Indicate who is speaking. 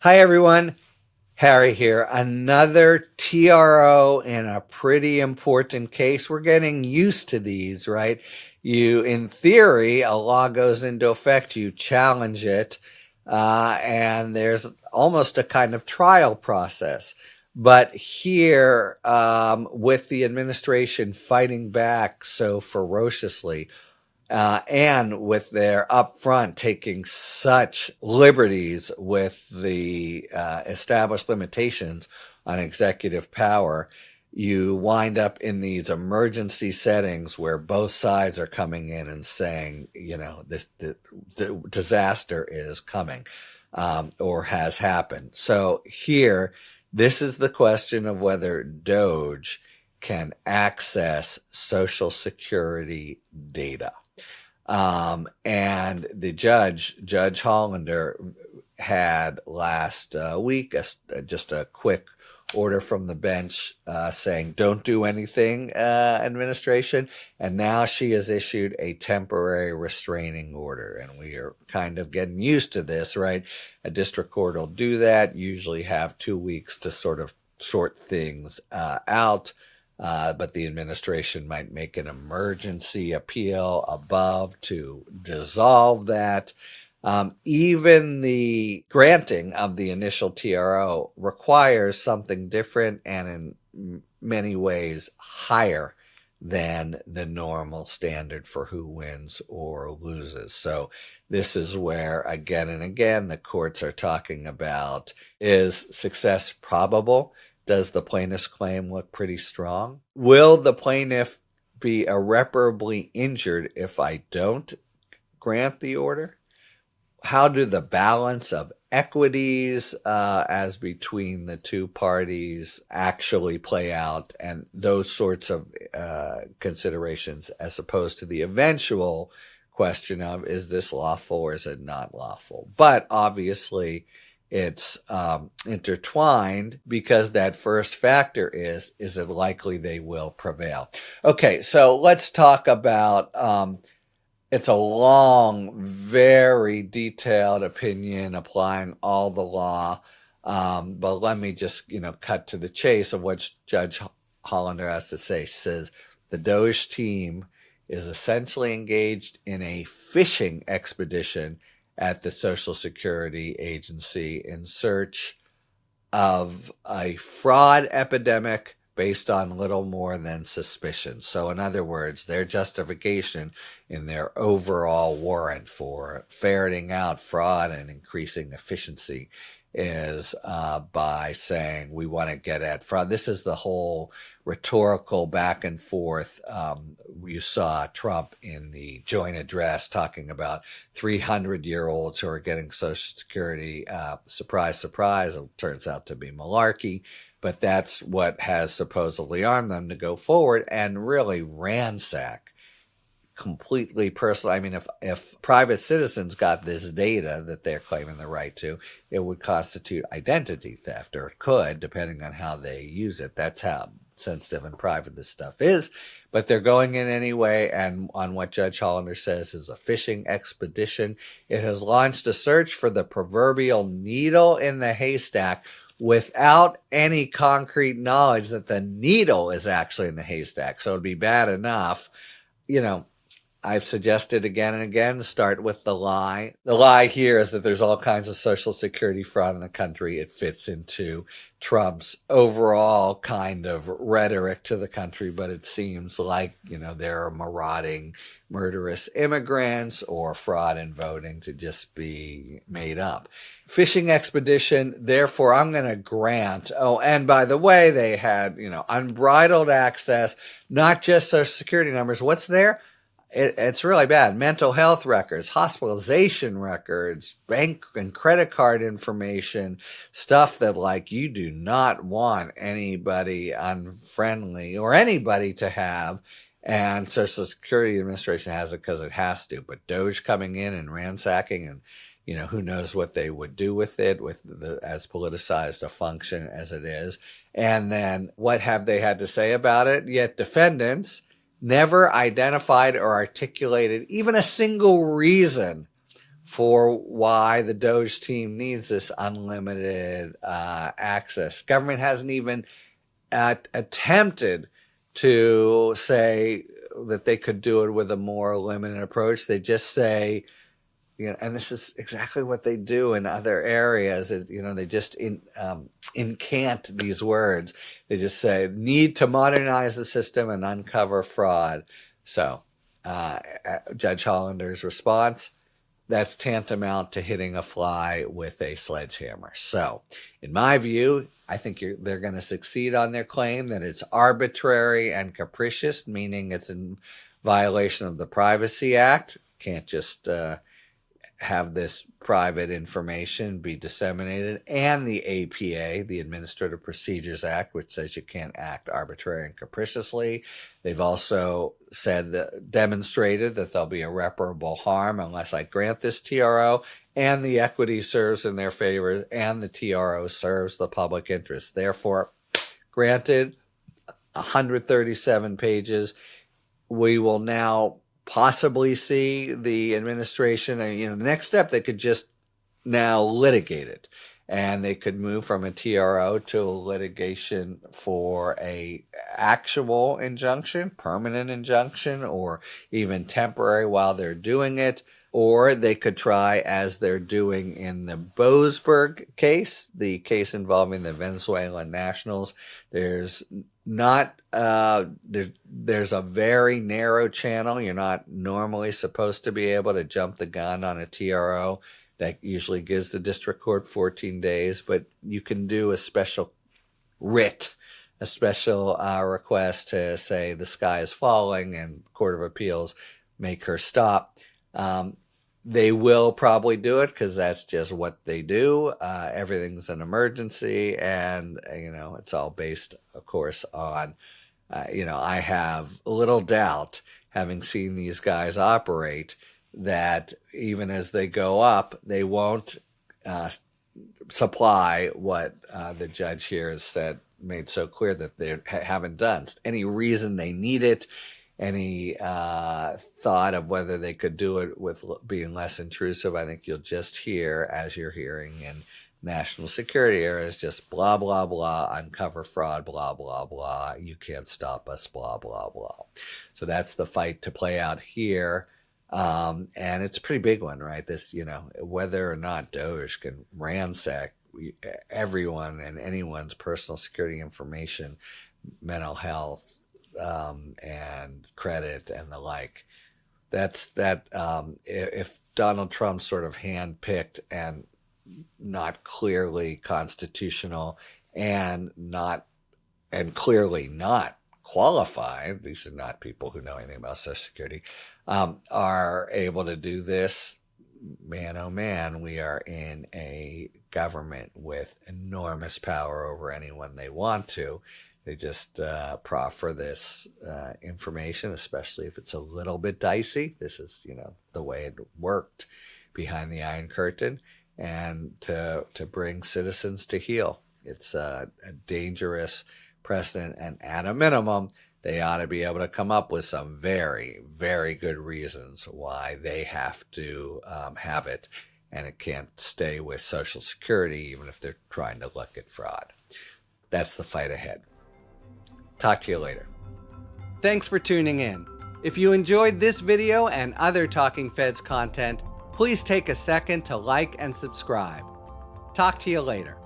Speaker 1: Hi, everyone. Harry here. Another TRO in a pretty important case. We're getting used to these, right? In theory, a law goes into effect, you challenge it, and there's almost a kind of trial process. But here, with the administration fighting back so ferociously, and with their upfront taking such liberties with the established limitations on executive power, you wind up in these emergency settings where both sides are coming in and saying, the disaster is coming, or has happened. So here, this is the question of whether DOGE can access Social Security data. And the Judge Hollander, had last week just a quick order from the bench saying, don't do anything, administration. And now she has issued a temporary restraining order. And we are kind of getting used to this, right? A district court will do that, usually have 2 weeks to sort of sort things out. But the administration might make an emergency appeal above to dissolve that. Even the granting of the initial TRO requires something different and in many ways higher than the normal standard for who wins or loses. So this is where, again and again, the courts are talking about, is success probable? Does the plaintiff's claim look pretty strong? Will the plaintiff be irreparably injured if I don't grant the order? How do the balance of equities as between the two parties actually play out, and those sorts of considerations, as opposed to the eventual question of, is this lawful or is it not lawful? But obviously it's intertwined, because that first factor is it likely they will prevail? Okay, so let's talk about it's a long, very detailed opinion applying all the law. But let me just, cut to the chase of what Judge Hollander has to say. She says, the DOGE team is essentially engaged in a fishing expedition at the Social Security Agency in search of a fraud epidemic based on little more than suspicion. So in other words, their justification in their overall warrant for ferreting out fraud and increasing efficiency is by saying we want to get at fraud. This is the whole rhetorical back and forth. You saw Trump in the joint address talking about 300-year-olds who are getting Social Security. Surprise, surprise, it turns out to be malarkey. But that's what has supposedly armed them to go forward and really ransack completely personal. I mean, if private citizens got this data that they're claiming the right to, it would constitute identity theft, or it could, depending on how they use it. That's how sensitive and private this stuff is. But they're going in anyway, and on what Judge Hollander says is a fishing expedition. It has launched a search for the proverbial needle in the haystack, without any concrete knowledge that the needle is actually in the haystack. So it'd be bad enough, I've suggested again and again, start with the lie. The lie here is that there's all kinds of Social Security fraud in the country. It fits into Trump's overall kind of rhetoric to the country, but it seems like, there are marauding, murderous immigrants or fraud in voting to just be made up. Fishing expedition, therefore I'm going to grant. Oh, and by the way, they had, unbridled access, not just Social Security numbers. What's there? It's really bad. Mental health records, hospitalization records, bank and credit card information, stuff that you do not want anybody unfriendly or anybody to have. And Social Security Administration has it because it has to. But DOGE coming in and ransacking, and who knows what they would do with it, as politicized a function as it is. And then what have they had to say about it? Yet defendants never identified or articulated even a single reason for why the DOGE team needs this unlimited access. Government hasn't even attempted to say that they could do it with a more limited approach. They just say, and this is exactly what they do in other areas. They just incant these words. They just say, need to modernize the system and uncover fraud. So Judge Hollander's response, that's tantamount to hitting a fly with a sledgehammer. So in my view, I think they're going to succeed on their claim that it's arbitrary and capricious, meaning it's in violation of the Privacy Act. Can't just have this private information be disseminated, and the APA, the Administrative Procedures Act, which says you can't act arbitrarily and capriciously. They've also demonstrated that there'll be irreparable harm unless I grant this TRO, and the equity serves in their favor, and the TRO serves the public interest. Therefore, granted, 137 pages. We will now possibly see the administration, the next step, they could just now litigate it. And they could move from a TRO to a litigation for a actual injunction, permanent injunction, or even temporary while they're doing it. Or they could try, as they're doing in the Boasberg case, the case involving the Venezuelan nationals. There's a very narrow channel. You're not normally supposed to be able to jump the gun on a TRO. That usually gives the district court 14 days, but you can do a special writ, a special request to say the sky is falling and Court of Appeals make her stop. They will probably do it because that's just what they do. Everything's an emergency, and it's all based, of course, on I have little doubt, having seen these guys operate, that even as they go up, they won't supply what the judge here has made so clear that they haven't done. Any reason they need it, any thought of whether they could do it with being less intrusive, I think you'll just hear, as you're hearing in national security areas, just blah, blah, blah, uncover fraud, blah, blah, blah, you can't stop us, blah, blah, blah. So that's the fight to play out here. And it's a pretty big one, right? This, whether or not DOGE can ransack everyone and anyone's personal security information, mental health, and credit and the like. If Donald Trump sort of handpicked and not clearly constitutional and clearly not qualified, these are not people who know anything about Social Security, are able to do this, man, oh man, we are in a government with enormous power over anyone they want to. They just proffer this information, especially if it's a little bit dicey. This is, the way it worked behind the Iron Curtain, and to bring citizens to heel. It's a dangerous precedent, and at a minimum, they ought to be able to come up with some very, very good reasons why they have to have it, and it can't stay with Social Security, even if they're trying to look at fraud. That's the fight ahead. Talk to you later. Thanks for tuning in. If you enjoyed this video and other Talking Feds content, please take a second to like and subscribe. Talk to you later.